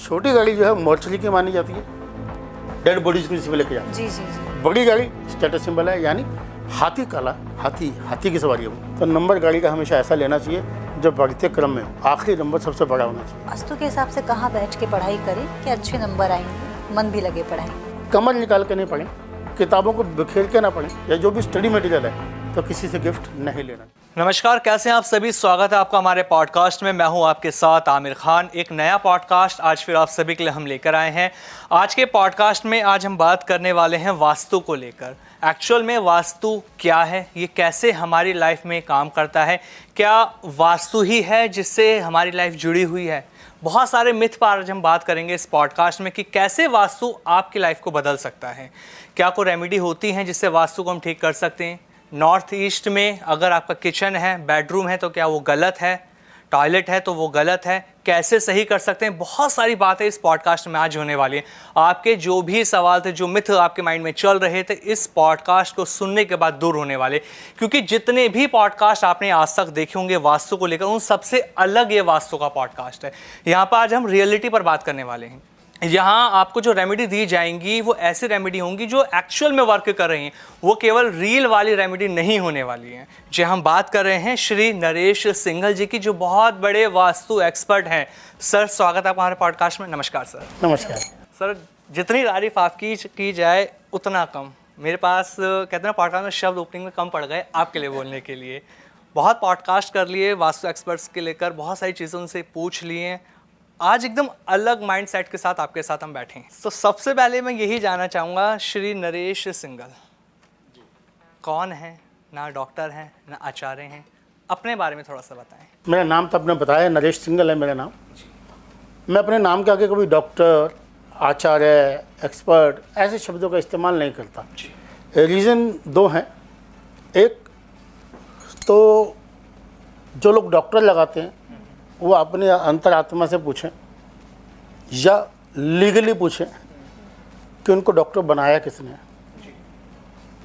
छोटी गाड़ी जो है मोर्चरी की मानी जाती है, डेड बॉडीज को जिसमें लेके जाते हैं। जी जी जी। बड़ी गाड़ी स्टेटस सिंबल है, यानी हाथी काला, हाथी की सवारी हो। तो नंबर गाड़ी का हमेशा ऐसा लेना चाहिए जो बढ़ते क्रम में हो, आखिरी नंबर सबसे बड़ा होना चाहिए। वास्तु के हिसाब से कहाँ बैठ के पढ़ाई करें कि अच्छे नंबर आएंगे, मन भी लगे पढ़ाई? कमर निकाल के नहीं पढ़ें, किताबों को बिखेर के ना पढ़ें, या जो भी स्टडी मटेरियल है तो किसी से गिफ्ट नहीं लेना। नमस्कार, कैसे हैं आप सभी? स्वागत है आपका हमारे पॉडकास्ट में। मैं हूं आपके साथ आमिर खान। एक नया पॉडकास्ट आज फिर आप सभी के लिए हम लेकर आए हैं। आज के पॉडकास्ट में आज हम बात करने वाले हैं वास्तु को लेकर। एक्चुअल में वास्तु क्या है, ये कैसे हमारी लाइफ में काम करता है, क्या वास्तु ही है जिससे हमारी लाइफ जुड़ी हुई है? बहुत सारे मिथ पर आज हम बात करेंगे इस पॉडकास्ट में कि कैसे वास्तु आपकी लाइफ को बदल सकता है। क्या कोई रेमेडी होती हैं जिससे वास्तु को हम ठीक कर सकते हैं? नॉर्थ ईस्ट में अगर आपका किचन है, बेडरूम है, तो क्या वो गलत है? टॉयलेट है तो वो गलत है? कैसे सही कर सकते हैं? बहुत सारी बातें इस पॉडकास्ट में आज होने वाली हैं। आपके जो भी सवाल थे, जो मिथ आपके माइंड में चल रहे थे, इस पॉडकास्ट को सुनने के बाद दूर होने वाले। क्योंकि जितने भी पॉडकास्ट आपने आज तक देखे होंगे वास्तु को लेकर, उन सबसे अलग ये वास्तु का पॉडकास्ट है। यहाँ पर आज हम रियलिटी पर बात करने वाले हैं। यहाँ आपको जो रेमेडी दी जाएंगी वो ऐसी रेमेडी होंगी जो एक्चुअल में वर्क कर रही हैं, वो केवल रील वाली रेमेडी नहीं होने वाली हैं। जी, हम बात कर रहे हैं श्री नरेश सिंघल जी की, जो बहुत बड़े वास्तु एक्सपर्ट हैं। सर, स्वागत है आपका हमारे पॉडकास्ट में। नमस्कार सर। नमस्कार सर, जितनी तारीफ आपकी की जाए उतना कम। मेरे पास कहते हैं ना, पॉडकास्ट में शब्द ओपनिंग में कम पड़ गए आपके लिए बोलने के लिए। बहुत पॉडकास्ट कर लिए वास्तु एक्सपर्ट्स के लेकर, बहुत सारी चीज़ें उनसे पूछ लिए। आज एकदम अलग माइंडसेट के साथ आपके साथ हम बैठे हैं। तो सबसे पहले मैं यही जानना चाहूँगा, श्री नरेश सिंघल कौन है? ना डॉक्टर हैं, ना आचार्य हैं, अपने बारे में थोड़ा सा बताएं। मेरा नाम तो आपने बताया, नरेश सिंघल है मेरा नाम। मैं अपने नाम के आगे कभी डॉक्टर, आचार्य, एक्सपर्ट ऐसे शब्दों का इस्तेमाल नहीं करता। रीज़न दो हैं। एक तो जो लोग डॉक्टर लगाते हैं वो अपने अंतरात्मा से पूछें या लीगली पूछें कि उनको डॉक्टर बनाया किसने।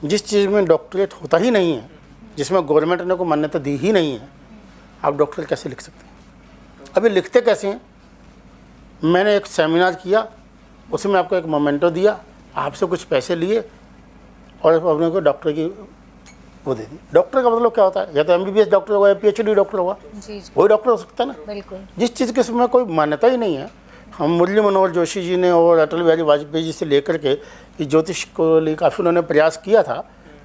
जिस चीज़ में डॉक्टरेट होता ही नहीं है, जिसमें गवर्नमेंट ने कोई मान्यता दी ही नहीं है, आप डॉक्टर कैसे लिख सकते हैं? अभी लिखते कैसे हैं? मैंने एक सेमिनार किया, उसमें आपको एक मोमेंटो दिया, आपसे कुछ पैसे लिए और अपने को डॉक्टर की वो दे दी। डॉक्टर का मतलब क्या होता है? या तो MBBS डॉक्टर हुआ या PhD डॉक्टर हुआ, वही डॉक्टर हो सकता है ना। बिल्कुल। जिस चीज़ के इसमें कोई मान्यता ही नहीं है। हम मुरली मनोहर जोशी जी ने और अटल बिहारी वाजपेयी जी से लेकर के कि ज्योतिष को लिए काफ़ी उन्होंने प्रयास किया था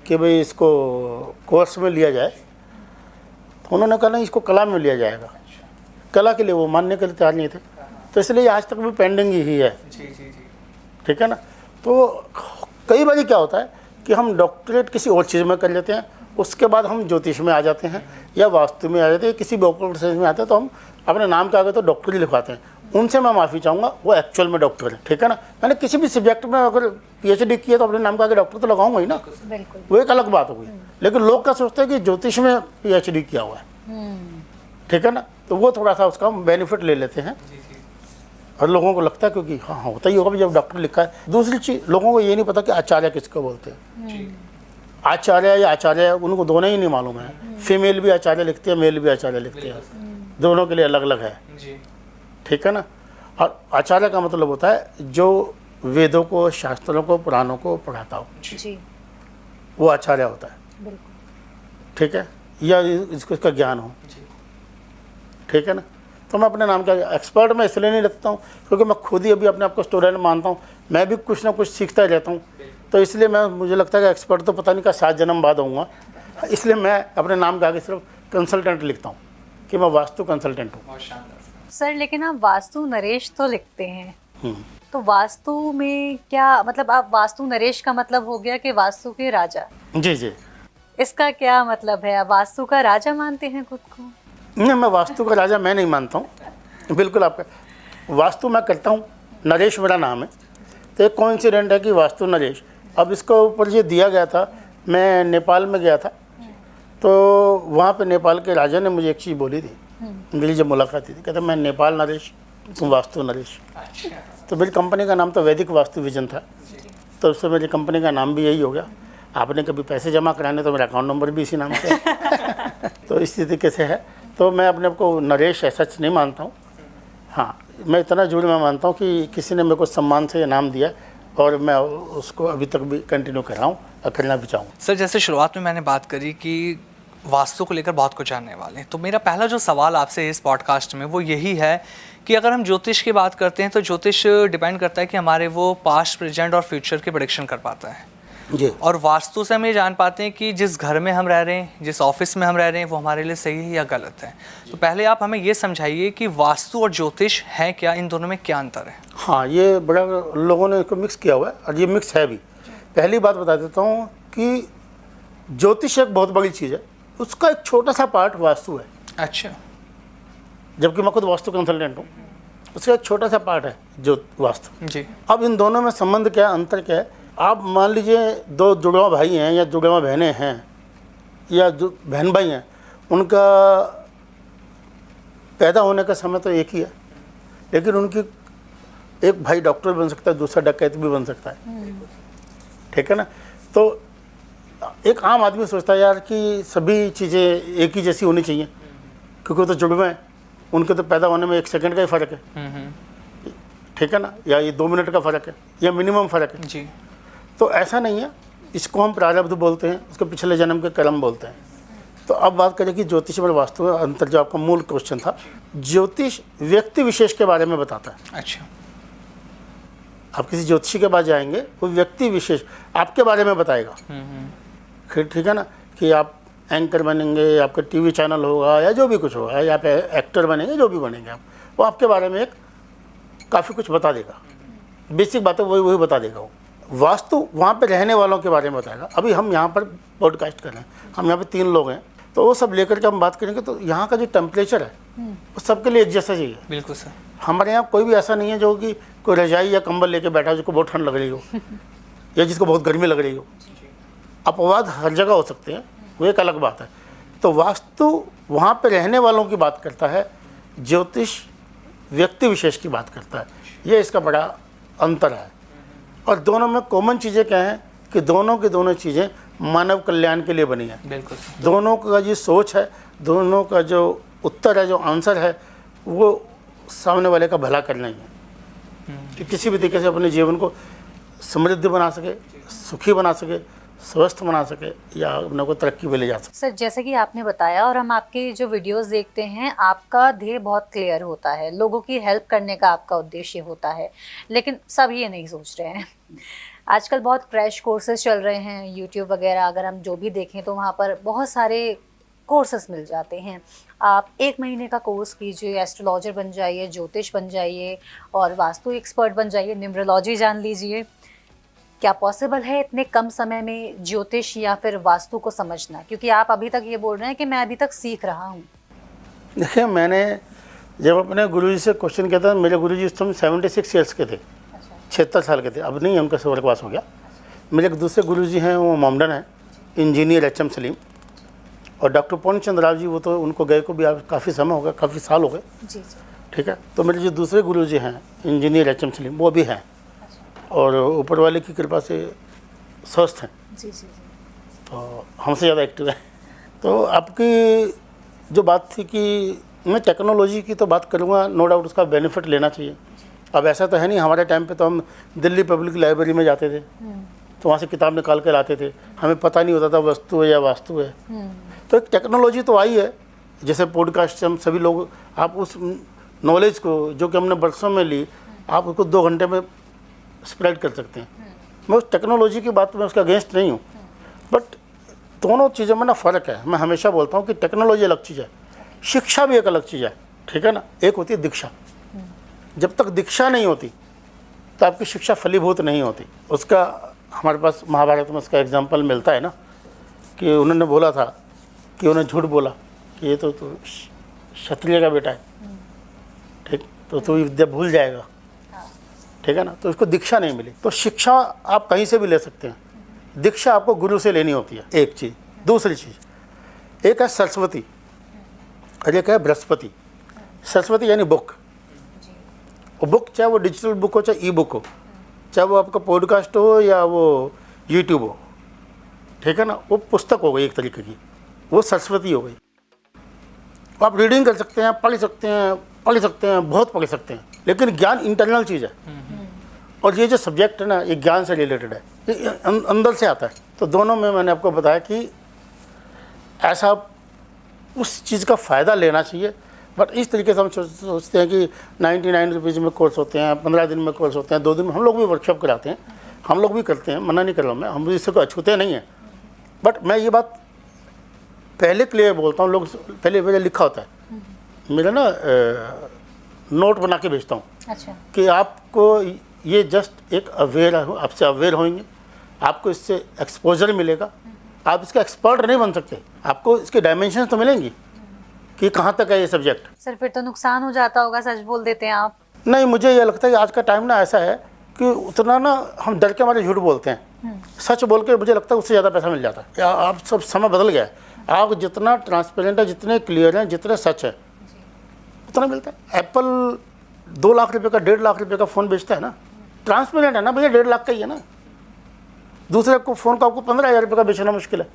कि भाई इसको कोर्स में लिया जाए, तो उन्होंने कहा नहीं, इसको कला में लिया जाएगा। कला के लिए वो मानने के लिए तैयार नहीं थे, तो इसलिए आज तक भी पेंडिंग ही है। ठीक है ना। तो कई बार क्या होता है कि हम डॉक्टरेट किसी और चीज़ में कर लेते हैं, उसके बाद हम ज्योतिष में आ जाते हैं या वास्तु में आ जाते हैं, किसी भी ऑपरेटर साइंस में आते हैं, तो हम अपने नाम के आगे तो डॉक्टर ही लिखवाते हैं। उनसे मैं माफ़ी चाहूँगा, वो एक्चुअल में डॉक्टर है। ठीक है ना। मैंने किसी भी सब्जेक्ट में अगर PhD किया तो अपने नाम के आगे डॉक्टर तो लगाऊंगा ही ना। बिल्कुल। वो एक अलग बात हो गई। लेकिन लोग क्या सोचते हैं कि ज्योतिष में PhD किया हुआ है। ठीक है ना। तो वो थोड़ा सा उसका बेनिफिट ले लेते हैं और लोगों को लगता है क्योंकि हाँ होता ही होगा जब डॉक्टर लिखा है। दूसरी चीज़, लोगों को ये नहीं पता कि आचार्य किसको बोलते हैं। आचार्य या आचार्य, उनको दोनों ही नहीं मालूम है। फीमेल भी आचार्य लिखते हैं, मेल भी आचार्य लिखते हैं, दोनों के लिए अलग अलग है। ठीक है ना। और आचार्य का मतलब होता है जो वेदों को, शास्त्रों को, पुराणों को पढ़ाता हो, वो आचार्य होता है। ठीक है। या इसको इसका ज्ञान हो। ठीक है ना। तो मैं अपने नाम का एक्सपर्ट मैं इसलिए नहीं रखता हूँ क्योंकि मैं खुद ही अभी अपने आप को स्टूडेंट मानता हूँ। मैं भी कुछ ना कुछ सीखता ही रहता हूँ, तो इसलिए मुझे लगता है कि एक्सपर्ट तो पता नहीं का 7 जन्म बाद होऊंगा। इसलिए मैं अपने नाम के आगे सिर्फ कंसल्टेंट लिखता हूँ कि मैं वास्तु कंसल्टेंट हूँ। सर, लेकिन आप वास्तु नरेश तो लिखते हैं, तो वास्तु में क्या मतलब? आप वास्तु नरेश का मतलब हो गया कि वास्तु के राजा। जी जी। इसका क्या मतलब है? आप वास्तु का राजा मानते हैं खुद को? नहीं, मैं वास्तु का राजा मैं नहीं मानता हूँ। बिल्कुल आपका वास्तु मैं करता हूँ। नरेश मेरा नाम है, तो एक कोइंसिडेंट है कि वास्तु नरेश। अब इसको ऊपर ये दिया गया था, मैं नेपाल में गया था, तो वहाँ पे नेपाल के राजा ने मुझे एक चीज़ बोली थी। मेरी जब मुलाकात थी, कहते मैं नेपाल नरेश, तुम वास्तु नरेश। तो मेरी कंपनी का नाम तो वैदिक वास्तु विजन था, तो उससे मेरी कंपनी का नाम भी यही हो गया। आपने कभी पैसे जमा कराने तो मेरा अकाउंट नंबर भी इसी नाम से तो इस तरीके से है। तो मैं अपने आप को नरेश ऐसा नहीं मानता हूँ। हाँ, मैं इतना जरूर मैं मानता हूँ कि किसी ने मेरे को सम्मान से इनाम दिया और मैं उसको अभी तक भी कंटिन्यू कर रहा हूँ और करना भी चाहूँ। सर, जैसे शुरुआत में मैंने बात करी कि वास्तु को लेकर बहुत कुछ जानने वाले हैं, तो मेरा पहला जो सवाल आपसे इस पॉडकास्ट में वो यही है कि अगर हम ज्योतिष की बात करते हैं तो ज्योतिष डिपेंड करता है कि हमारे वो पास्ट, प्रेजेंट और फ्यूचर के प्रेडिक्शन कर पाता है जी। और वास्तु से हम ये जान पाते हैं कि जिस घर में हम रह रहे हैं, जिस ऑफिस में हम रह रहे हैं, वो हमारे लिए सही है या गलत है। तो पहले आप हमें ये समझाइए कि वास्तु और ज्योतिष है क्या, इन दोनों में क्या अंतर है? हाँ, ये बड़ा लोगों ने इसको मिक्स किया हुआ है और ये मिक्स है भी। पहली बात बता देता हूँ कि ज्योतिष एक बहुत बड़ी चीज़ है, उसका एक छोटा सा पार्ट वास्तु है। अच्छा। जबकि मैं खुद वास्तु कंसल्टेंट हूँ, उसका एक छोटा सा पार्ट है जो वास्तु जी। अब इन दोनों में संबंध क्या है, अंतर क्या है? आप मान लीजिए दो जुड़वा भाई हैं या जुड़वा बहनें हैं या जो बहन भाई हैं, उनका पैदा होने का समय तो एक ही है, लेकिन उनकी एक भाई डॉक्टर बन सकता है, दूसरा डकैत भी बन सकता है। ठीक है ना? तो एक आम आदमी सोचता है यार कि सभी चीज़ें एक ही जैसी होनी चाहिए, क्योंकि वो तो जुड़वे हैं, उनके तो पैदा होने में 1 सेकंड का ही फ़र्क है। ठीक है ना? या ये 2 मिनट का फ़र्क है या मिनिमम फ़र्क है जी। तो ऐसा नहीं है, इसको हम प्रारब्ध बोलते हैं, उसके पिछले जन्म के कर्म बोलते हैं। तो अब बात करें कि ज्योतिष और वास्तु में अंतर, जो आपका मूल क्वेश्चन था। ज्योतिष व्यक्ति विशेष के बारे में बताता है। अच्छा। आप किसी ज्योतिषी के पास जाएंगे, वो व्यक्ति विशेष आपके बारे में बताएगा। ठीक है ना? कि आप एंकर बनेंगे, आपका टीवी चैनल होगा या जो भी कुछ होगा, या आप एक्टर बनेंगे, जो भी बनेंगे आप, वो आपके बारे में एक काफ़ी कुछ बता देगा। बेसिक बातें वही बता देगा वो। वास्तु वहाँ पे रहने वालों के बारे में बताएगा। अभी हम यहाँ पर पॉडकास्ट कर रहे हैं, हम यहाँ पे 3 लोग हैं, तो वो सब लेकर के हम बात करेंगे तो यहाँ का जो टेम्परेचर है वो सबके लिए एक जैसा चाहिए। बिल्कुल सर। हमारे यहाँ कोई भी ऐसा नहीं है जो कि कोई रजाई या कंबल लेके बैठा हो जिसको बहुत ठंड लग रही हो या जिसको बहुत गर्मी लग रही हो। अपवाद हर जगह हो सकते हैं, वो एक अलग बात है। तो वास्तु वहाँ पे रहने वालों की बात करता है, ज्योतिष व्यक्ति विशेष की बात करता है। ये इसका बड़ा अंतर है। और दोनों में कॉमन चीज़ें क्या हैं कि दोनों की दोनों चीज़ें मानव कल्याण के लिए बनी है। बिल्कुल। दोनों का जो सोच है, दोनों का जो उत्तर है, जो आंसर है, वो सामने वाले का भला करना ही है कि किसी भी तरीके से अपने जीवन को समृद्ध बना सके, सुखी बना सके, स्वस्थ बना सके या अपने को तरक्की पे ले जा सके। सर, जैसे कि आपने बताया और हम आपके जो वीडियोस देखते हैं, आपका ध्येय बहुत क्लियर होता है, लोगों की हेल्प करने का आपका उद्देश्य होता है, लेकिन सब ये नहीं सोच रहे हैं। आजकल बहुत क्रैश कोर्सेज चल रहे हैं, यूट्यूब वगैरह अगर हम जो भी देखें तो वहाँ पर बहुत सारे कोर्सेज मिल जाते हैं। आप 1 महीने का कोर्स कीजिए, एस्ट्रोलॉजर बन जाइए, ज्योतिष बन जाइए और वास्तु एक्सपर्ट बन जाइए, न्यूमरोलॉजी जान लीजिए। क्या पॉसिबल है इतने कम समय में ज्योतिष या फिर वास्तु को समझना? क्योंकि आप अभी तक ये बोल रहे हैं कि मैं अभी तक सीख रहा हूँ। देखिए, मैंने जब अपने गुरुजी से क्वेश्चन किया था, मेरे गुरुजी उस समय 76 ईयर्स के थे। 76 साल के थे, अब नहीं, उनका स्वर्गवास हो गया। मेरे एक दूसरे गुरुजी हैं, वो मोमडन हैं, इंजीनियर HM सलीम। और डॉक्टर पूर्णचंद्र राव जी, वो तो उनको गए को भी काफ़ी समय हो गया, काफ़ी साल हो गए। जी जी। ठीक है। तो मेरे जो दूसरे गुरुजी हैं इंजीनियर HM सलीम, वो भी हैं और ऊपर वाले की कृपा से स्वस्थ हैं। जी जी। तो हमसे ज़्यादा एक्टिव है। तो आपकी जो बात थी कि मैं टेक्नोलॉजी की तो बात करूँगा, नो डाउट उसका बेनिफिट लेना चाहिए। अब ऐसा तो है नहीं, हमारे टाइम पे तो हम दिल्ली पब्लिक लाइब्रेरी में जाते थे, तो वहाँ से किताब निकाल कर लाते थे, हमें पता नहीं होता था वस्तु है या वास्तु है। तो एक टेक्नोलॉजी तो आई है, जैसे पॉडकास्ट से हम सभी लोग, आप उस नॉलेज को जो कि हमने बरसों में ली, आप उसको 2 घंटे में स्प्रेड कर सकते हैं। मैं उस टेक्नोलॉजी की बात में उसका अगेंस्ट नहीं हूँ, बट दोनों चीज़ों में ना फ़र्क है। मैं हमेशा बोलता हूँ कि टेक्नोलॉजी अलग चीज़ है, शिक्षा भी एक अलग चीज़ है। ठीक है ना? एक होती है दीक्षा। जब तक दीक्षा नहीं होती तो आपकी शिक्षा फलीभूत नहीं होती। उसका हमारे पास महाभारत में उसका एग्जाम्पल मिलता है ना, कि उन्होंने बोला था कि उन्होंने झूठ बोला कि ये तो क्षत्रिय का बेटा है, ठीक, तो तू विद्या भूल जाएगा। ठीक है ना? तो इसको दीक्षा नहीं मिली। तो शिक्षा आप कहीं से भी ले सकते हैं, दीक्षा आपको गुरु से लेनी होती है, एक चीज़। दूसरी चीज़, एक है सरस्वती और एक है बृहस्पति। सरस्वती यानी बुक। वो बुक चाहे वो डिजिटल बुक हो चाहे ई-बुक हो, चाहे वो आपका पॉडकास्ट हो या वो यूट्यूब हो, ठीक है ना, वो पुस्तक हो गई एक तरीके की, वो सरस्वती हो गई। आप रीडिंग कर सकते हैं, पढ़ सकते हैं, बहुत पढ़ सकते हैं, लेकिन ज्ञान इंटरनल चीज़ है। और ये जो सब्जेक्ट है ना, ये ज्ञान से रिलेटेड है, ये अंदर से आता है। तो दोनों में मैंने आपको बताया कि ऐसा उस चीज़ का फ़ायदा लेना चाहिए। बट इस तरीके से हम सोचते हैं कि 99 रुपीज़ में कोर्स होते हैं, 15 दिन में कोर्स होते हैं, 2 दिन में। हम लोग भी वर्कशॉप कराते हैं, हम लोग भी करते हैं, मना नहीं कर रहा हूँ मैं, हम भी इससे को अछूते नहीं हैं। बट मैं ये बात पहले क्लियर बोलता हूँ, लोग पहले मेरे लिखा होता है, मेरा ना नोट बना के भेजता हूँ। अच्छा। कि आपको ये जस्ट एक अवेयर, आपसे अवेयर होंगे, आपको इससे एक्सपोजर मिलेगा, आप इसका एक्सपर्ट नहीं बन सकते, आपको इसके डायमेंशन तो मिलेंगी कि कहाँ तक है ये सब्जेक्ट। सर फिर तो नुकसान हो जाता होगा, सच बोल देते हैं आप। नहीं, मुझे ये लगता है कि आज का टाइम ना ऐसा है कि उतना ना हम डर के हमारे झूठ बोलते हैं, सच बोल के मुझे लगता है उससे ज़्यादा पैसा मिल जाता है। आप सब समय बदल गया है, आप जितना ट्रांसपेरेंट है, जितने क्लियर हैं, जितने सच है, उतना मिलता है। एप्पल 2 लाख रुपये का, 1.5 लाख रुपये का फ़ोन बेचता है ना, ट्रांसपेरेंट है ना भैया, 1.5 लाख का ही है ना। दूसरे को फ़ोन को आपको 15,000 रुपये का बेचना मुश्किल है,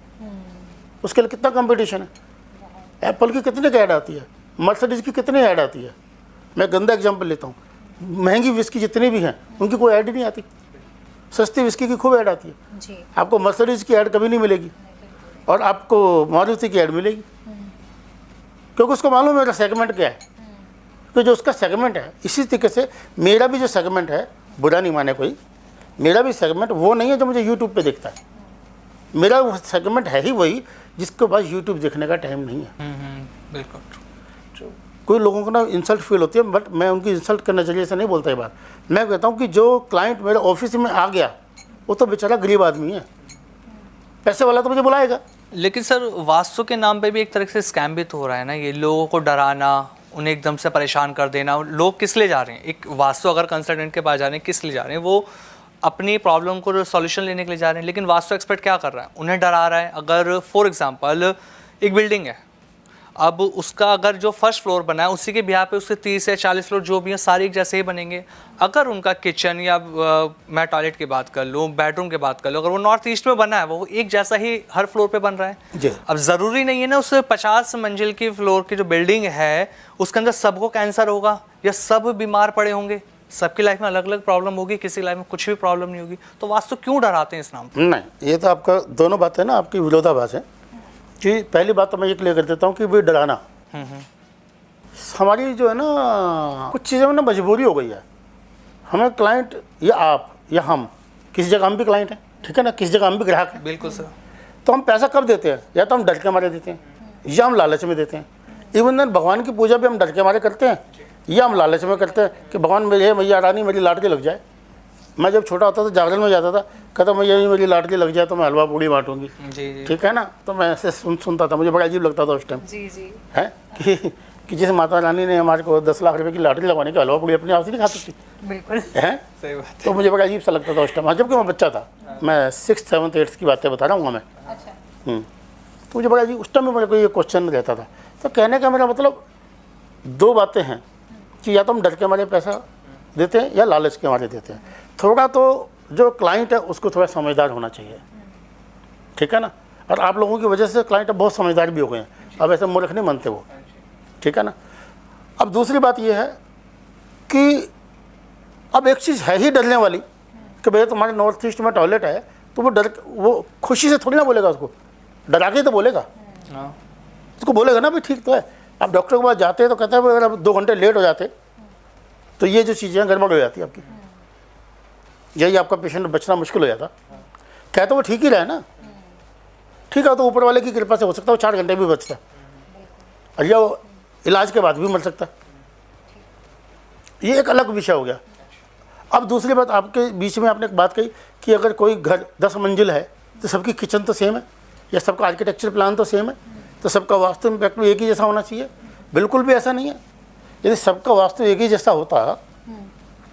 उसके लिए कितना कंपटीशन है। एप्पल की कितनी ऐड आती है, मर्सिडीज़ की कितनी ऐड आती है। मैं गंदा एग्जांपल लेता हूँ, महंगी विस्की जितनी भी हैं उनकी कोई ऐड ही नहीं आती, सस्ती विस्की की खूब ऐड आती है जी। आपको मर्सिडीज़ की ऐड कभी नहीं मिलेगी, और आपको मारुति की ऐड मिलेगी, क्योंकि उसको मालूम है मेरा सेगमेंट क्या है, तो जो उसका सेगमेंट है। इसी तरीके से मेरा भी जो सेगमेंट है, बुरा नहीं माने कोई, मेरा भी सेगमेंट वो नहीं है जो मुझे यूट्यूब पे देखता है। मेरा वो सेगमेंट है ही वही जिसके पास यूट्यूब देखने का टाइम नहीं है। बिल्कुल। कोई लोगों को ना इंसल्ट फील होती है, बट मैं उनकी इंसल्ट के नज़रिए से नहीं बोलता ये बात। मैं कहता हूँ कि जो क्लाइंट मेरे ऑफिस में आ गया वो तो बेचारा गरीब आदमी है, पैसे वाला तो मुझे बुलाएगा। लेकिन सर वास्तु के नाम पे भी एक तरह से स्कैम भी तो हो रहा है ना, ये लोगों को डराना, उन्हें एकदम से परेशान कर देना। लोग किस लिए जा रहे हैं, एक वास्तु अगर कंसल्टेंट के पास जा रहे हैं, किस लिए जा रहे हैं? वो अपनी प्रॉब्लम को सॉल्यूशन लेने के लिए जा रहे हैं, लेकिन वास्तु एक्सपर्ट क्या कर रहा है, उन्हें डरा रहा है। अगर फॉर एग्जांपल एक बिल्डिंग है, अब उसका अगर जो फर्स्ट फ्लोर बना है उसी के बिहार पे उसके 30 या 40 फ्लोर जो भी हैं सारे एक जैसे ही बनेंगे। अगर उनका किचन या मैं टॉयलेट की बात कर लूँ, बेडरूम की बात कर लूँ, अगर वो नॉर्थ ईस्ट में बना है, वो एक जैसा ही हर फ्लोर पे बन रहा है जी। अब ज़रूरी नहीं है ना उस 50 मंजिल की फ्लोर की जो बिल्डिंग है उसके अंदर सबको कैंसर होगा या सब बीमार पड़े होंगे। सबकी लाइफ में अलग अलग प्रॉब्लम होगी, किसी लाइफ में कुछ भी प्रॉब्लम नहीं होगी। तो वास्तु क्यों डराते हैं इस नाम पर? नहीं, ये तो आपका दोनों बातें ना आपकी विरोधाभास है। कि पहली बात तो मैं ये क्लियर कर देता हूँ कि भाई डराना हमारी जो है ना, कुछ चीज़ें में ना मजबूरी हो गई है। हमें क्लाइंट या आप या हम, किसी जगह हम भी क्लाइंट हैं, ठीक है ना, किसी जगह हम भी ग्राहक हैं। बिल्कुल सर। तो हम पैसा कब देते हैं, या तो हम डर के मारे देते हैं या हम लालच में देते हैं। इवन देन भगवान की पूजा भी हम डर के मारे करते हैं या हम लालच में करते हैं कि भगवान मेरे मैया रानी मेरी लाडली लग जाए। मैं जब छोटा होता था जागरण में जाता था, कहता मैया मेरी लाडली लग जाए तो मैं हलवा पूड़ी बांटूंगी, ठीक है ना। तो मैं ऐसे सुनता था, मुझे बड़ा अजीब लगता था उस टाइम, जी जी है कि जैसे माता रानी ने हमारे को 10 लाख रुपए की लाटरी लगवाने की, हलवा पूड़ी अपने आप से नहीं खा सकती, बिल्कुल है। सही बात। तो मुझे बड़ा अजीब सा लगता था उस टाइम, जबकि मैं बच्चा था, मैं 6th 7th 8th की बातें बता रहा हूँ मैं। अच्छा। तो मुझे बड़ा अजीब उस टाइम में मेरे को ये क्वेश्चन रहता था। तो कहने का मेरा मतलब 2 बातें हैं कि या तो हम डर के हमारे पैसा देते हैं या लालच के हमारे देते हैं। थोड़ा तो जो क्लाइंट है उसको थोड़ा समझदार होना चाहिए, ठीक है ना। और आप लोगों की वजह से क्लाइंट अब बहुत समझदार भी हो गए हैं, अब ऐसे मूर्ख नहीं बनते वो, ठीक है ना। अब दूसरी बात ये है कि अब एक चीज़ है ही डरने वाली कि भैया तुम्हारे नॉर्थ ईस्ट में टॉयलेट है, तो वो खुशी से थोड़ी ना बोलेगा, उसको डरा के तो बोलेगा, उसको बोलेगा ना भाई ठीक तो है। आप डॉक्टर के पास जाते हैं तो कहते हैं अगर आप 2 घंटे लेट हो जाते तो ये जो चीज़ें गड़बड़ हो जाती है आपकी, यही आपका पेशेंट बचना मुश्किल हो जाता। कहते वो ठीक ही रहे ना, ठीक है, तो ऊपर वाले की कृपा से हो सकता है वो 4 घंटे भी बचता है, और या वो इलाज के बाद भी मर सकता है। ये एक अलग विषय हो गया। अब दूसरी बात, आपके बीच में आपने एक बात कही कि अगर कोई घर 10 मंजिल है तो सबकी किचन तो सेम है या सबका आर्किटेक्चर प्लान तो सेम है, तो सबका वास्तु इम्पैक्ट भी एक ही जैसा होना चाहिए? बिल्कुल भी ऐसा नहीं है। यदि सबका वास्तु एक ही जैसा होता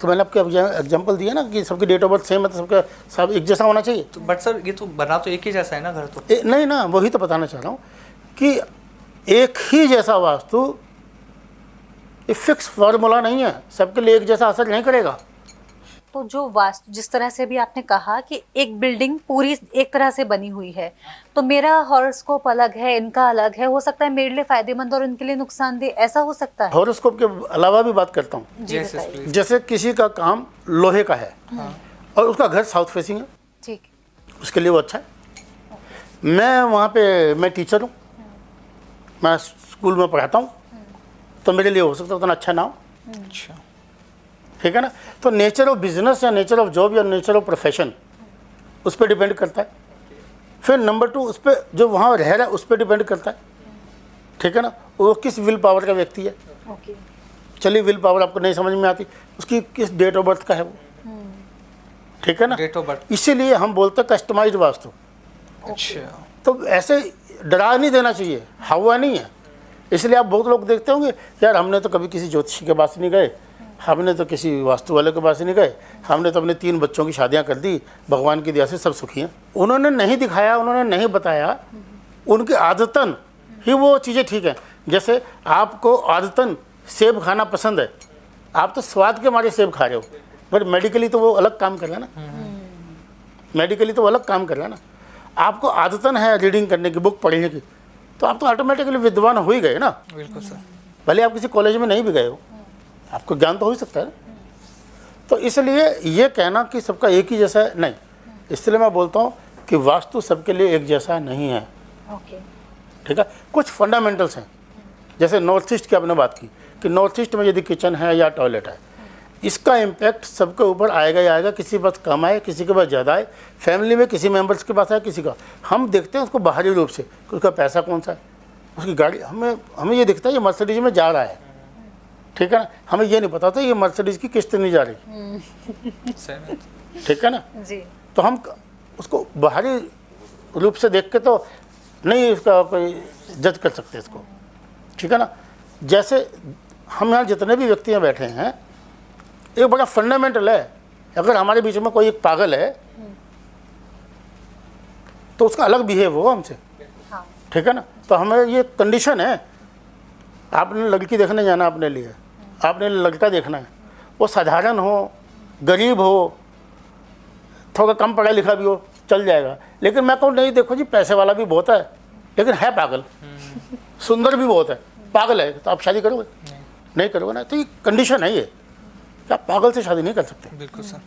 तो मैंने आपको एग्जांपल दिया ना कि सबकी डेट ऑफ बर्थ सेम है तो सबका सब एक जैसा होना चाहिए। तो बट सर ये तो बना तो एक ही जैसा है ना घर तो। नहीं ना, वही तो बताना चाह रहा हूँ कि एक ही जैसा वास्तु ये फिक्स फार्मूला नहीं है, सबके लिए एक जैसा असर नहीं करेगा। तो जो वास्तु जिस तरह से भी आपने कहा कि एक बिल्डिंग पूरी एक तरह से बनी हुई है, तो मेरा हॉरोस्कोप अलग है, इनका अलग है, हो सकता है मेरे लिए फायदेमंद और इनके लिए नुकसानदेह, ऐसा हो सकता है? हॉरोस्कोप के अलावा भी बात करता हूँ। जी बताइए। जैसे किसी का काम लोहे का है और उसका घर साउथ फेसिंग है, ठीक, उसके लिए वो अच्छा है। मैं वहाँ पे मैं टीचर हूँ, मैं स्कूल में पढ़ाता हूँ, तो मेरे लिए हो सकता है उतना अच्छा ना हो। अच्छा, ठीक है ना। तो नेचर ऑफ बिजनेस या नेचर ऑफ जॉब या नेचर ऑफ प्रोफेशन उस पर डिपेंड करता है। फिर नंबर 2 उस पर जो वहाँ रह रहा है उस पर डिपेंड करता है। ठीक है ना, वो किस विल पावर का व्यक्ति है। ओके, चलिए विल पावर आपको नहीं समझ में आती, उसकी किस डेट ऑफ बर्थ का है वो। ठीक है ना, डेट ऑफ बर्थ। इसीलिए हम बोलते हैं कस्टमाइज्ड वास्तु। अच्छा, तो ऐसे डरा नहीं देना चाहिए, हवा नहीं है। इसलिए आप बहुत लोग देखते होंगे, यार हमने तो कभी किसी ज्योतिषी के पास नहीं गए, हमने तो किसी वास्तु वाले के पास नहीं गए, हमने तो अपने 3 बच्चों की शादियां कर दी, भगवान की दया से सब सुखी हैं। उन्होंने नहीं दिखाया, उन्होंने नहीं बताया, उनकी आदतन ही वो चीज़ें ठीक है। जैसे आपको आदतन सेब खाना पसंद है, आप तो स्वाद के मारे सेब खा रहे हो, पर मेडिकली तो वो अलग काम कर रहा है ना। मेडिकली तो वो अलग काम कर रहा है ना। आपको आदतन है रीडिंग करने की, बुक पढ़ने की, तो आप तो ऑटोमेटिकली विद्वान हो ही गए ना। बिल्कुल सर। भले आप किसी कॉलेज में नहीं भी गए हो, आपको ज्ञान तो हो ही सकता है ना। तो इसलिए ये कहना कि सबका एक ही जैसा है, नहीं। इसलिए मैं बोलता हूँ कि वास्तु सबके लिए एक जैसा नहीं है। ओके, ठीक है, कुछ फंडामेंटल्स हैं। जैसे नॉर्थ ईस्ट की आपने बात की कि नॉर्थ ईस्ट में यदि किचन है या टॉयलेट है, इसका इम्पैक्ट सबके ऊपर आएगा ही आएगा। किसी के पास कम आए, किसी के पास ज़्यादा आए, फैमिली में किसी मेंबर्स के पास आए, किसी का। हम देखते हैं उसको बाहरी रूप से कि उसका पैसा कौन सा है, उसकी गाड़ी, हमें ये दिखता है ये मर्सिडीज में जा रहा है। ठीक है ना, हमें ये नहीं पता था ये मर्सिडीज की किस्त नहीं जा रही। ठीक है ना जी। तो हम उसको बाहरी रूप से देख के तो नहीं उसका कोई जज कर सकते इसको। ठीक है ना, जैसे हम यहाँ जितने भी व्यक्ति बैठे हैं, एक बड़ा फंडामेंटल है, अगर हमारे बीच में कोई एक पागल है तो उसका अलग बिहेव होगा हमसे। हाँ। ठीक है ना, तो हमें ये कंडीशन है। आपने लड़की देखने जाना, अपने लिए आपने लड़का देखना है, वो साधारण हो, गरीब हो, थोड़ा कम पढ़ा लिखा भी हो, चल जाएगा। लेकिन मैं कहूँ नहीं, देखो जी पैसे वाला भी बहुत है लेकिन है पागल, सुंदर भी बहुत है, पागल है, तो आप शादी करोगे? नहीं करोगे ना। तो ये कंडीशन है, ये आप पागल से शादी नहीं कर सकते। बिल्कुल सर।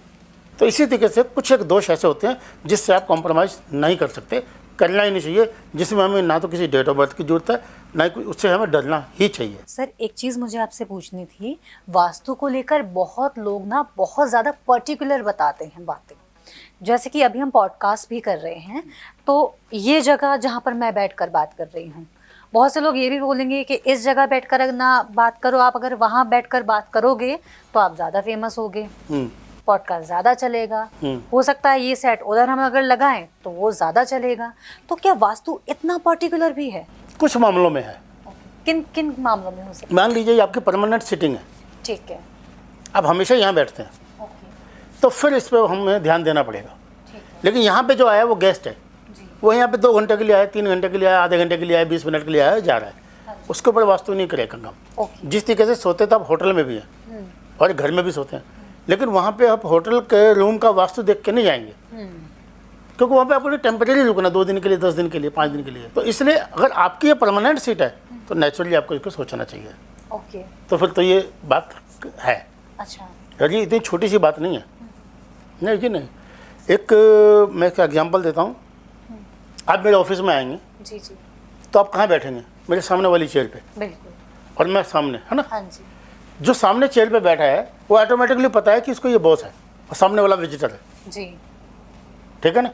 तो इसी तरीके से कुछ एक दोष ऐसे होते हैं जिससे आप कॉम्प्रोमाइज़ नहीं कर सकते, करना ही नहीं चाहिए, जिसमें हमें ना तो किसी डेट ऑफ बर्थ की जरूरत है, ना ही उससे हमें डरना ही चाहिए। सर एक चीज़ मुझे आपसे पूछनी थी, वास्तु को लेकर बहुत लोग ना बहुत ज़्यादा पर्टिकुलर बताते हैं बातें। जैसे कि अभी हम पॉडकास्ट भी कर रहे हैं, तो ये जगह जहाँ पर मैं बैठकर बात कर रही हूँ, बहुत से लोग ये भी बोलेंगे कि इस जगह बैठकर ना बात करो, आप अगर वहाँ बैठकर बात करोगे तो आप ज़्यादा फेमस होगे, पॉडकास्ट ज़्यादा चलेगा, हो सकता है ये सेट उधर हम अगर लगाएं तो वो ज़्यादा चलेगा। तो क्या वास्तु इतना पर्टिकुलर भी है? कुछ मामलों में है। किन किन मामलों में हो सकता है? मान लीजिए आपकी परमानेंट सिटिंग है, ठीक है, आप हमेशा यहाँ बैठते हैं, तो फिर इस पर हमें ध्यान देना पड़ेगा। लेकिन यहाँ पे जो आया वो गेस्ट है, वो यहाँ पे 2 घंटे के लिए आया, 3 घंटे के लिए आया, आधे घंटे के लिए आया, 20 मिनट के लिए आया, जा रहा है, उसके ऊपर वास्तु नहीं करेगा काम। जिस तरीके से सोते तो आप होटल में भी हैं और घर में भी सोते हैं, लेकिन वहाँ पे आप होटल के रूम का वास्तु देख के नहीं जाएंगे, क्योंकि वहाँ पे आपको टेम्परेरी रुकना, 2 दिन के लिए, 10 दिन के लिए, 5 दिन के लिए। तो इसलिए अगर आपकी ये परमानेंट सीट है तो नेचुरली आपको इसको सोचना चाहिए। ओके, तो फिर तो ये बात है। अच्छा, यार ये इतनी छोटी सी बात नहीं है। नहीं जी नहीं, एक मैं एक एग्जांपल देता हूँ। आप मेरे ऑफिस में आएंगे जी जी, तो आप कहाँ बैठेंगे? मेरे सामने वाली चेयर पे, बिल्कुल, और मैं सामने, है ना। हाँ जी, जो सामने चेयर पे बैठा है वो ऑटोमेटिकली पता है कि इसको ये बॉस है और सामने वाला विजिटर है। जी, ठीक है ना।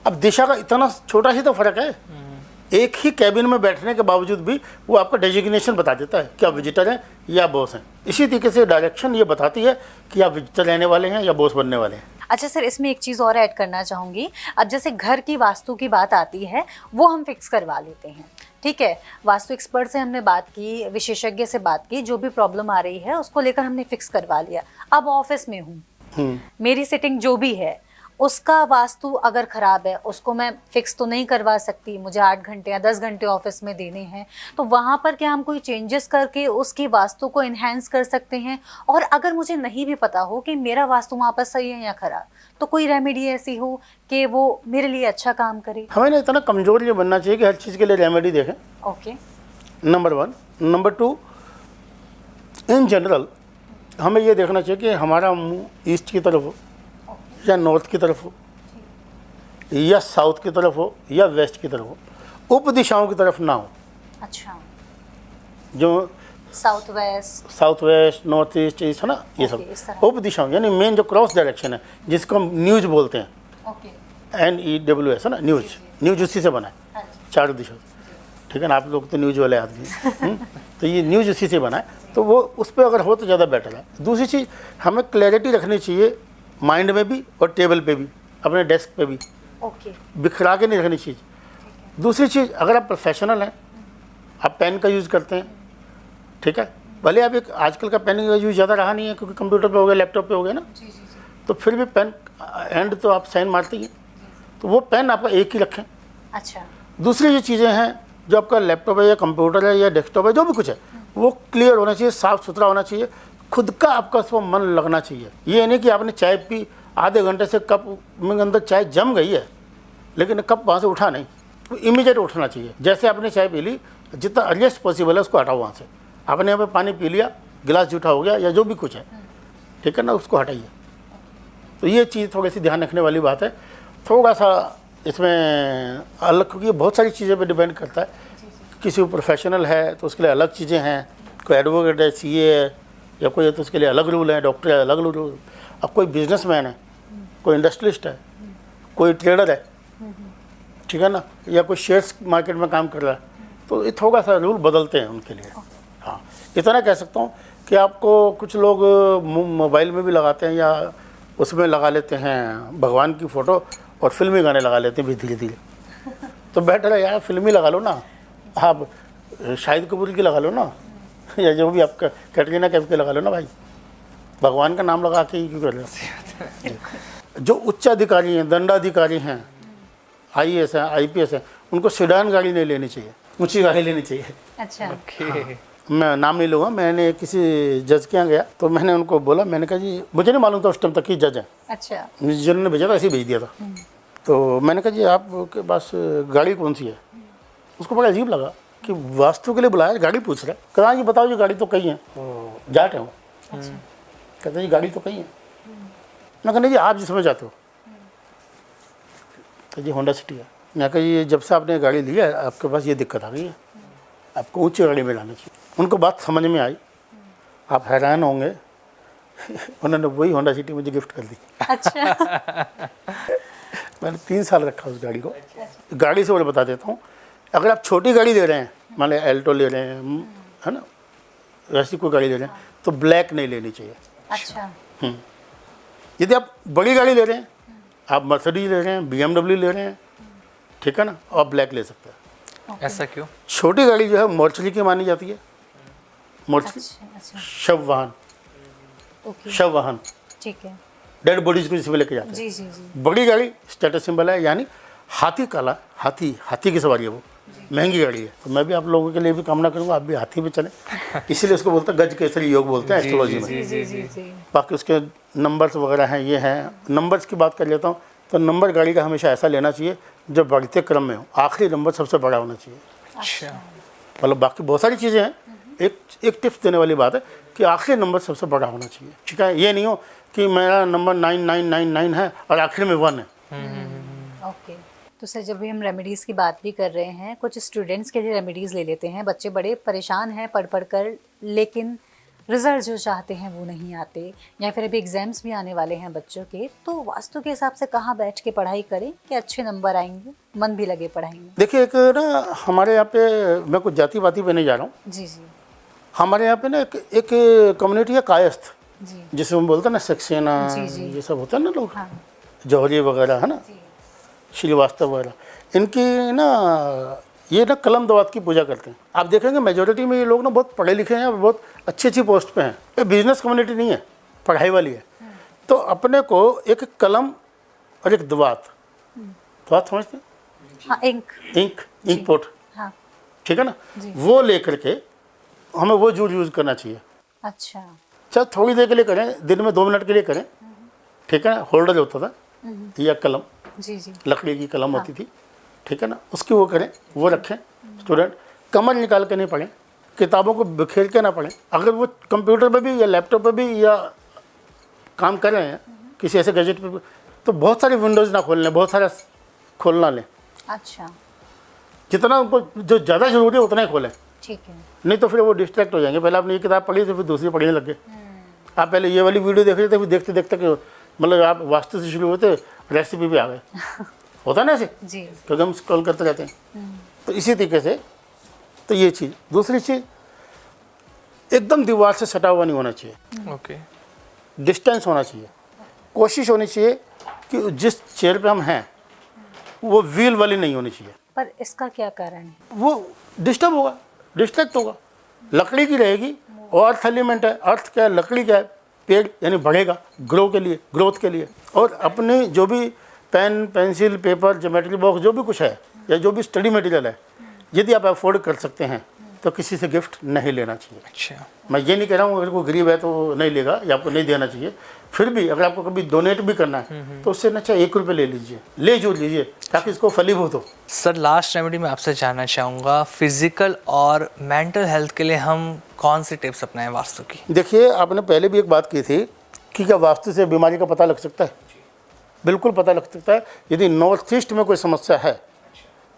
अब दिशा का इतना छोटा ही तो फर्क है, एक ही कैबिन में बैठने के बावजूद भी वो आपका डेजिग्नेशन बता देता है कि आप विजिटर हैं या बॉस हैं। इसी तरीके से डायरेक्शन ये बताती है कि आप विजिटर रहने वाले हैं या बॉस बनने वाले हैं। अच्छा सर, इसमें एक चीज़ और ऐड करना चाहूँगी। अब जैसे घर की वास्तु की बात आती है, वो हम फिक्स करवा लेते हैं, ठीक है, वास्तु एक्सपर्ट से हमने बात की, विशेषज्ञ से बात की, जो भी प्रॉब्लम आ रही है उसको लेकर हमने फिक्स करवा लिया। अब ऑफिस में हूँ, मेरी सेटिंग जो भी है, उसका वास्तु अगर ख़राब है, उसको मैं फिक्स तो नहीं करवा सकती, मुझे 8 घंटे या 10 घंटे ऑफिस में देने हैं, तो वहाँ पर क्या हम कोई चेंजेस करके उसकी वास्तु को इन्हेंस कर सकते हैं? और अगर मुझे नहीं भी पता हो कि मेरा वास्तु वहाँ पर सही है या ख़राब, तो कोई रेमेडी ऐसी हो कि वो मेरे लिए अच्छा काम करे? हमें ना इतना कमज़ोर ये बनना चाहिए कि हर चीज़ के लिए रेमेडी देखें। Okay. Number 1। Number 2, in general हमें ये देखना चाहिए कि हमारा मुँह ईस्ट की तरफ हो या नॉर्थ की तरफ हो या साउथ की तरफ हो या वेस्ट की तरफ हो, उप दिशाओं की तरफ ना हो। अच्छा। जो south west, north east, east है ना, ये सब उप दिशाओं, यानी मेन जो क्रॉस डायरेक्शन है जिसको हम न्यूज बोलते हैं, NEWS है ना, न्यूज उसी से बना है, चारों दिशाओं से, ठीक है ना। आप लोग तो न्यूज वाले आदमी हैं, तो ये न्यूज उसी से बना है, तो वो उस पर अगर हो तो ज़्यादा बेटर है। दूसरी चीज़, हमें क्लैरिटी रखनी चाहिए माइंड में भी और टेबल पे भी, अपने डेस्क पे भी, बिखरा के नहीं रखनी चाहिए। दूसरी चीज़, अगर आप प्रोफेशनल हैं, आप पेन का यूज़ करते हैं, ठीक है, भले आप एक आजकल का पेन का यूज़ ज़्यादा रहा नहीं है क्योंकि कंप्यूटर पे हो गया, लैपटॉप पे हो गया ना, तो फिर भी पेन एंड तो आप साइन मारते ही हैं, तो वो पेन आपका एक ही रखें। अच्छा। दूसरी जो चीज़ें हैं, जो आपका लैपटॉप है या कंप्यूटर है या डेस्कटॉप है, जो भी कुछ है, वो क्लियर होना चाहिए, साफ़ सुथरा होना चाहिए, खुद का आपका उस पर मन लगना चाहिए। ये नहीं कि आपने चाय पी, आधे घंटे से कप में अंदर चाय जम गई है लेकिन कप वहाँ से उठा नहीं, तो इमीडिएट उठना चाहिए। जैसे आपने चाय पी ली, जितना अर्लीस्ट पॉसिबल है उसको हटाओ वहाँ से। आपने यहाँ पे पानी पी लिया, गिलास जूठा हो गया या जो भी कुछ है, ठीक है ना, उसको हटाइए। तो ये चीज़ थोड़ी सी ध्यान रखने वाली बात है। थोड़ा सा इसमें अलग, क्योंकि बहुत सारी चीज़ें पे डिपेंड करता है। किसी को प्रोफेशनल है तो उसके लिए अलग चीज़ें हैं, कोई एडवोकेट है, CA है या कोई है तो उसके लिए अलग रूल है, डॉक्टर है अलग रूल। अब कोई बिजनेसमैन है, कोई इंडस्ट्रियलिस्ट है, कोई ट्रेडर है, ठीक है ना, या कोई शेयर्स मार्केट में काम कर रहा है, तो ये थोड़ा सा रूल बदलते हैं उनके लिए। हाँ, इतना कह सकता हूँ कि आपको कुछ लोग मोबाइल में भी लगाते हैं या उसमें लगा लेते हैं भगवान की फ़ोटो और फिल्मी गाने लगा लेते हैं भी धीरे धीरे। तो बेटर है यार, फिल्मी लगा लो ना, आप शाहिद कपूर की लगा लो ना, या जो भी आपका कैटरीना कैफ के लगा लो ना भाई, भगवान का नाम लगा के ही क्यों कर रहे हो। जो उच्च अधिकारी हैं, दंडाधिकारी हैं, IAS हैं, IPS हैं, उनको सेडान गाड़ी नहीं लेनी चाहिए, ऊंची गाड़ी लेनी चाहिए। अच्छा। हाँ। मैं नाम नहीं लूँगा, मैंने किसी जज के यहाँ गया तो मैंने उनको बोला, मैंने कहा जी, मुझे नहीं मालूम था उस टाइम तक कि जज है। अच्छा। जिन्होंने भेजा था ऐसे ही भेज दिया था। तो मैंने कहा जी आपके पास गाड़ी कौन सी है? उसको बड़ा अजीब लगा कि वास्तु के लिए बुलाया, गाड़ी पूछ रहा है। कहा जी बताओ जी, गाड़ी तो कहीं है, जाट है वो। कहते जी गाड़ी तो कहीं है। मैं कहा नहीं जी आप जिसमें जाते हो, तो जी होंडा सिटी है। मैं कहा जी जब से आपने गाड़ी ली है आपके पास ये दिक्कत आ गई है, आपको ऊंची गाड़ी में लाना चाहिए। उनको बात समझ में आई, आप हैरान होंगे, उन्होंने वही होंडा सिटी मुझे गिफ्ट कर दी। अच्छा। मैंने 3 साल रखा उस गाड़ी को। गाड़ी से और बता देता हूँ, अगर आप छोटी गाड़ी ले रहे हैं, मान लिया एल्टो ले रहे हैं, है ना, वैसी कोई गाड़ी ले रहे हैं, तो ब्लैक नहीं लेनी चाहिए। अच्छा। यदि आप बड़ी गाड़ी ले रहे हैं, आप मर्सिडीज ले रहे हैं, BMW ले रहे हैं, ठीक है ना, आप ब्लैक ले सकते हैं। ऐसा क्यों? छोटी गाड़ी जो है मोर्चरी की मानी जाती है, मोर्चरी, शव वाहन, शव वाहन, ठीक है, डेड बॉडीज को जिसमें लेके जाते हैं। जी जी जी। बड़ी गाड़ी स्टेटस सिंबल है, यानी हाथी काला, हाथी की सवारी है, वो महंगी गाड़ी है। तो मैं भी आप लोगों के लिए भी कामना करूँगा आप भी हाथी पे चलें, इसीलिए उसको बोलते हैं गज केसरी योग बोलते हैं एस्ट्रोलॉजी में। बाकी उसके नंबर्स वगैरह हैं, ये हैं। नंबर्स की बात कर लेता हूँ, तो नंबर गाड़ी का हमेशा ऐसा लेना चाहिए जो बढ़ते क्रम में हो, आखिरी नंबर सबसे बड़ा होना चाहिए। अच्छा। मतलब बाकी बहुत सारी चीज़ें हैं, एक टिप्स देने वाली बात है कि आखिरी नंबर सबसे बड़ा होना चाहिए, ठीक है। ये नहीं हो कि मेरा नंबर 9999 है और आखिर में 1 है। ओके। तो सर जब भी हम रेमेडीज़ की बात भी कर रहे हैं, कुछ स्टूडेंट्स के लिए रेमेडीज़ ले लेते हैं। बच्चे बड़े परेशान हैं पढ़ कर, लेकिन रिजल्ट जो चाहते हैं वो नहीं आते, या फिर अभी एग्ज़ाम्स भी आने वाले हैं बच्चों के, तो वास्तु के हिसाब से कहाँ बैठ के पढ़ाई करें कि अच्छे नंबर आएंगे, मन भी लगे पढ़ाई में? देखिए, एक ना हमारे यहाँ पे, मैं कुछ जाति बाती पे नहीं जा रहा हूँ जी जी, हमारे यहाँ पे ना एक कम्युनिटी है कायस्थ, जिसे हम बोलते हैं ना सक्सेना, ये सब होता है ना लोग, हाँ। जौहरी वगैरह है ना, श्रीवास्तव वगैरह, इनकी ना ये ना कलम दवात की पूजा करते हैं। आप देखेंगे मेजोरिटी में ये लोग ना बहुत पढ़े लिखे हैं और बहुत अच्छी पोस्ट पे हैं। ये बिजनेस कम्युनिटी नहीं है, पढ़ाई वाली है। तो अपने को एक कलम और एक दवात, दवात समझते हैं? हाँ, इंक पोट, हाँ ठीक है ना, जी। वो लेकर के हमें वो जूल यूज़ करना चाहिए। अच्छा, चाहे थोड़ी देर के लिए करें, दिन में 2 मिनट के लिए करें, ठीक है ना। होल्डर होता था या कलम, जी जी, लकड़ी की कलम होती थी, ठीक है ना, उसकी वो करें, वो रखें। स्टूडेंट कमर निकाल के नहीं पढ़ें, किताबों को बिखेर के ना पढ़ें। अगर वो कंप्यूटर पे भी या लैपटॉप पे भी या काम कर रहे हैं किसी ऐसे गैजेट पे भी, तो बहुत सारी विंडोज़ ना खोल लें, बहुत सारा खोलना लें। अच्छा, जितना उनको जो ज़्यादा ज़रूरी है उतना ही खोलें, ठीक है। नहीं तो फिर वो डिस्ट्रैक्ट हो जाएंगे। पहले आपने ये किताब पढ़ी तो फिर दूसरी पढ़ने लग गए। आप पहले ये वाली वीडियो देख रहे थे, फिर देखते देखते कि मतलब आप वास्तु से शुरू होते रेसिपी पे आ गए, होता ना ऐसे, जी, क्योंकि हम स्क्रॉल करते रहते हैं। तो इसी तरीके से, तो ये चीज़। दूसरी चीज़, एकदम दीवार से सटा हुआ नहीं होना चाहिए, ओके, डिस्टेंस होना चाहिए। कोशिश होनी चाहिए कि जिस चेयर पे हम हैं वो व्हील वाली नहीं होनी चाहिए। पर इसका क्या कारण है? वो डिस्टर्ब होगा, डिस्ट्रैक्ट होगा। लकड़ी की रहेगी और अर्थ एलिमेंट है। अर्थ क्या है, लकड़ी क्या है, पेड़, यानी बढ़ेगा, ग्रो के लिए, ग्रोथ के लिए। और अपने जो भी pen, pencil, paper, geometry box, जो भी कुछ है या जो भी स्टडी मटेरियल है, यदि आप अफोर्ड कर सकते हैं तो किसी से गिफ्ट नहीं लेना चाहिए। अच्छा, मैं ये नहीं कह रहा हूँ अगर कोई गरीब है तो नहीं लेगा या आपको नहीं देना चाहिए। फिर भी अगर आपको कभी डोनेट भी करना है तो उससे अच्छा 1 रुपये ले लीजिए, ले जो लीजिए, ताकि इसको फलीभूत हो। सर लास्ट रेमेडी मैं आपसे जानना चाहूँगा, फिजिकल और मेंटल हेल्थ के लिए हम कौन सी टिप्स अपनाएं वास्तु की? देखिए, आपने पहले भी एक बात की थी कि क्या वास्तु से बीमारी का पता लग सकता है? बिल्कुल पता लग सकता है। यदि नॉर्थ ईस्ट में कोई समस्या है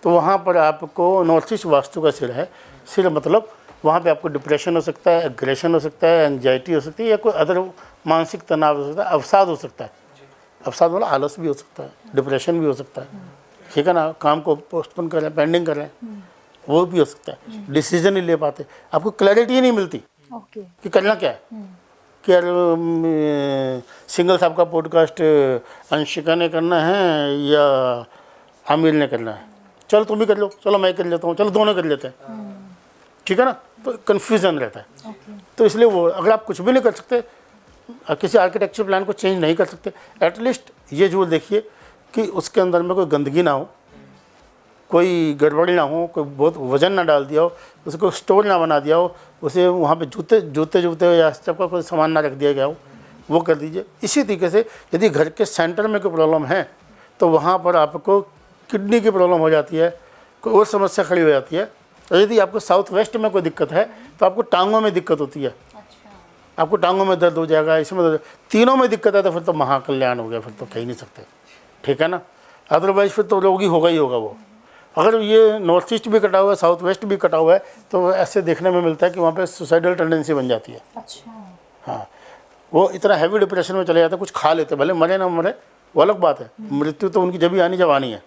तो वहाँ पर आपको, नॉर्थ ईस्ट वास्तु का सिर है, सिर मतलब वहाँ पे आपको डिप्रेशन हो सकता है, एग्रेशन हो सकता है, एंजाइटी हो सकती है, या कोई अदर मानसिक तनाव हो सकता है, अवसाद हो सकता है। अवसाद वाला आलस भी हो सकता है, डिप्रेशन भी हो सकता है, ठीक है ना, काम को पोस्टपोन कर रहे हैं, पेंडिंग कर रहे हैं, वो भी हो सकता है। डिसीजन नहीं ले पाते, आपको क्लैरिटी ही नहीं मिलती ओके, कि करना क्या है। कि यार सिंगल साहब का पॉडकास्ट अंशिका ने करना है या आमिर ने करना है, चलो तुम भी कर लो, चलो मैं कर लेता हूँ, चलो दोनों कर लेते हैं, ठीक है ना। तो कन्फ्यूज़न रहता है। ओके, तो इसलिए वो, अगर आप कुछ भी नहीं कर सकते, किसी आर्किटेक्चर प्लान को चेंज नहीं कर सकते, एटलीस्ट ये जरूर देखिए कि उसके अंदर में कोई गंदगी ना हो, कोई गड़बड़ी ना हो, कोई बहुत वजन ना डाल दिया हो, उसको स्टोर ना बना दिया हो, उसे वहाँ पे जूते या इस टाइप का कोई सामान ना रख दिया गया हो, वो कर दीजिए। इसी तरीके से यदि घर के सेंटर में कोई प्रॉब्लम है तो वहाँ पर आपको किडनी की प्रॉब्लम हो जाती है, कोई और समस्या खड़ी हो जाती है। और यदि आपको साउथ वेस्ट में कोई दिक्कत है तो आपको टांगों में दिक्कत होती है, अच्छा, आपको टांगों में दर्द हो जाएगा, इसमें दर्द, तीनों में दिक्कत है तो फिर तो महाकल्याण हो गया, फिर तो कह ही नहीं सकते, ठीक है ना। अदरवाइज फिर तो रोगी होगा ही होगा वो। अगर ये नॉर्थ ईस्ट भी कटा हुआ है, साउथ वेस्ट भी कटा हुआ है, तो ऐसे देखने में मिलता है कि वहाँ पे सुसाइडल टेंडेंसी बन जाती है। अच्छा, हाँ, वो इतना हैवी डिप्रेशन में चले जाते हैं, कुछ खा लेते, भले मरे ना मरे वो अलग बात है, मृत्यु तो उनकी जब आनी जब आनी है,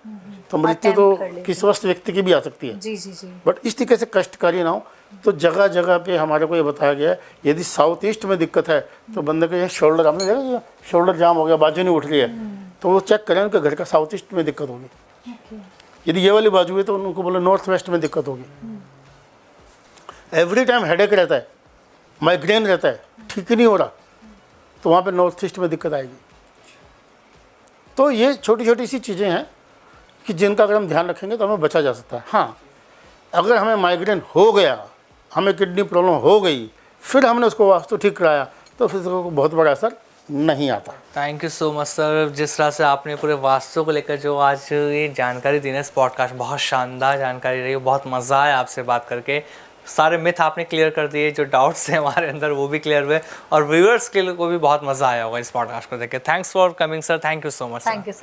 तो मृत्यु तो किस स्वस्थ व्यक्ति की भी आ सकती है। जी जी जी, बट इस तरीके से कष्टकारी ना हो। तो जगह जगह पे हमारे को ये बताया गया है, यदि साउथ ईस्ट में दिक्कत है तो बंदे को ये शोल्डर, आपने देखा ये शोल्डर जाम हो गया, बाजू नहीं उठ रही है, तो वो चेक करें उनके घर का साउथ ईस्ट में दिक्कत होगी। यदि ये वाली बाजू है तो उनको बोलो नॉर्थ वेस्ट में दिक्कत होगी। एवरी टाइम हेडेक रहता है, माइग्रेन रहता है, ठीक ही नहीं हो रहा, तो वहाँ पे नॉर्थ ईस्ट में दिक्कत आएगी। तो ये छोटी छोटी सी चीज़ें हैं कि जिनका अगर हम ध्यान रखेंगे तो हमें बचा जा सकता है। हाँ, अगर हमें माइग्रेन हो गया, हमें किडनी प्रॉब्लम हो गई, फिर हमने उसको वास्तु ठीक कराया, तो फिर उसको बहुत बड़ा असर नहीं आता। Thank you so much sir, जिस तरह से आपने पूरे वास्तु को लेकर जो आज ये जानकारी दी ना इस पॉडकास्ट, बहुत शानदार जानकारी रही, बहुत मज़ा आया आपसे बात करके। सारे मिथ आपने क्लियर कर दिए, जो डाउट्स हैं हमारे अंदर वो भी क्लियर हुए, और व्यूअर्स के लिए को भी बहुत मज़ा आया होगा इस पॉडकास्ट को देख के। Thanks for coming sir, thank you so much. Thank you sir.